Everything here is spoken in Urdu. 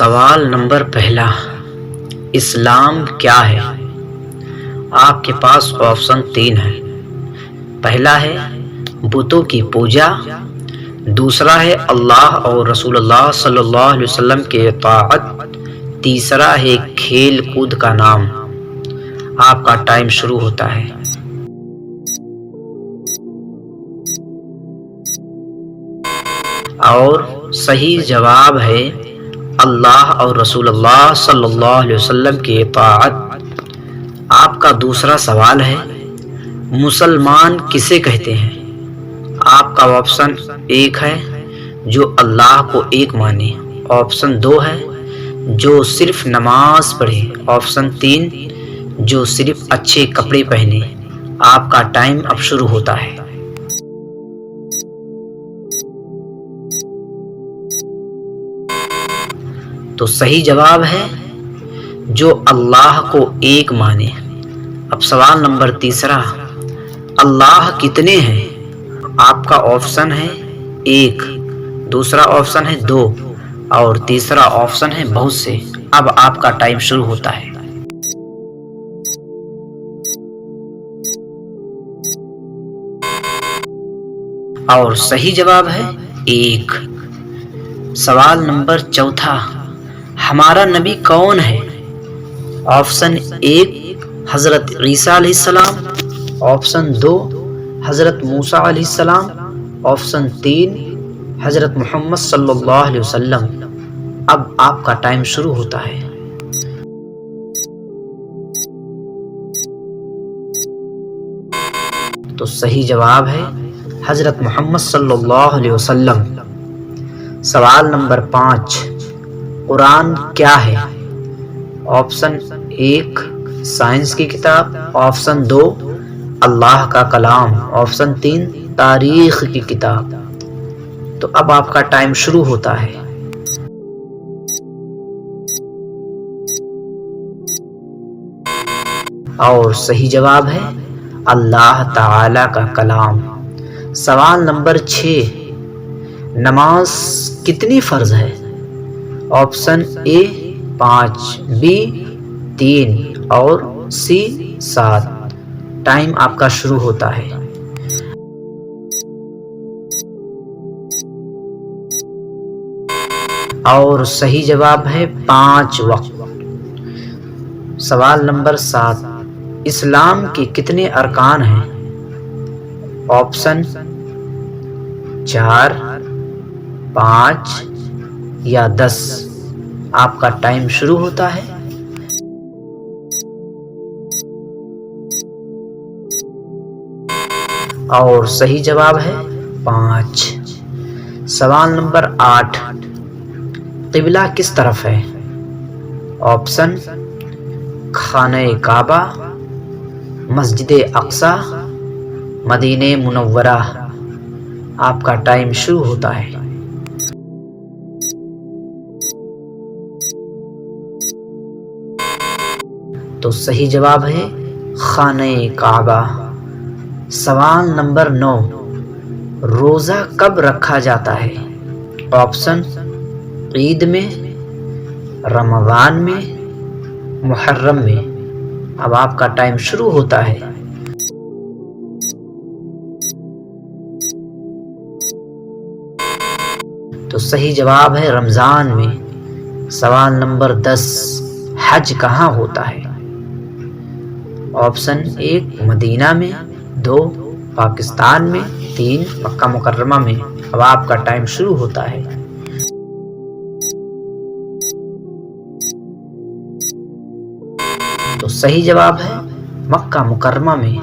سوال نمبر پہلا، اسلام کیا ہے؟ آپ کے پاس آپشن 3 ہے۔ پہلا ہے بتوں کی پوجا، دوسرا ہے اللہ اور رسول اللہ صلی اللہ علیہ وسلم کے اطاعت، تیسرا ہے کھیل کود کا نام۔ آپ کا ٹائم شروع ہوتا ہے۔ اور صحیح جواب ہے اللہ اور رسول اللہ صلی اللہ علیہ وسلم کی اطاعت۔ آپ کا دوسرا سوال ہے مسلمان کسے کہتے ہیں؟ آپ کا آپشن 1 ہے جو اللہ کو ایک مانے، آپشن 2 ہے جو صرف نماز پڑھے، آپشن 3 جو صرف اچھے کپڑے پہنے۔ آپ کا ٹائم اب شروع ہوتا ہے۔ تو صحیح جواب ہے جو اللہ کو ایک مانے۔ اب سوال نمبر تیسرا، اللہ کتنے ہیں؟ آپ کا آپشن ہے 1، دوسرا آپشن ہے 2 اور تیسرا آپشن ہے بہت سے۔ اب آپ کا ٹائم شروع ہوتا ہے۔ اور صحیح جواب ہے 1۔ سوال نمبر چوتھا، ہمارا نبی کون ہے؟ آپشن 1 حضرت عیسیٰ علیہ السلام، آپشن 2 حضرت موسیٰ علیہ السلام، آپشن 3 حضرت محمد صلی اللہ علیہ وسلم۔ اب آپ کا ٹائم شروع ہوتا ہے۔ تو صحیح جواب ہے حضرت محمد صلی اللہ علیہ وسلم۔ سوال نمبر 5، قرآن کیا ہے؟ آپشن 1 سائنس کی کتاب، آپشن 2 اللہ کا کلام، آپشن 3 تاریخ کی کتاب۔ تو اب آپ کا ٹائم شروع ہوتا ہے۔ اور صحیح جواب ہے اللہ تعالی کا کلام۔ سوال نمبر 6، نماز کتنی فرض ہے؟ آپشن A 5، B 3 اور C 7۔ ٹائم آپ کا شروع ہوتا ہے۔ اور صحیح جواب ہے 5 وقت۔ سوال نمبر 7، اسلام کے کتنے ارکان ہیں؟ آپشن 4، 5 یا 10۔ آپ کا ٹائم شروع ہوتا ہے۔ اور صحیح جواب ہے 5۔ سوال نمبر 8، قبلہ کس طرف ہے؟ آپشن خانہ کعبہ، مسجد اقصی، مدینہ منورہ۔ آپ کا ٹائم شروع ہوتا ہے۔ تو صحیح جواب ہے خانہ کعبہ۔ سوال نمبر 9، روزہ کب رکھا جاتا ہے؟ آپشن عید میں، رمضان میں، محرم میں۔ اب آپ کا ٹائم شروع ہوتا ہے۔ تو صحیح جواب ہے رمضان میں۔ سوال نمبر 10، حج کہاں ہوتا ہے؟ آپشن 1 مدینہ میں، 2 پاکستان میں، 3 مکہ مکرمہ میں۔ اب آپ کا ٹائم شروع ہوتا ہے۔ تو صحیح جواب ہے مکہ مکرمہ میں۔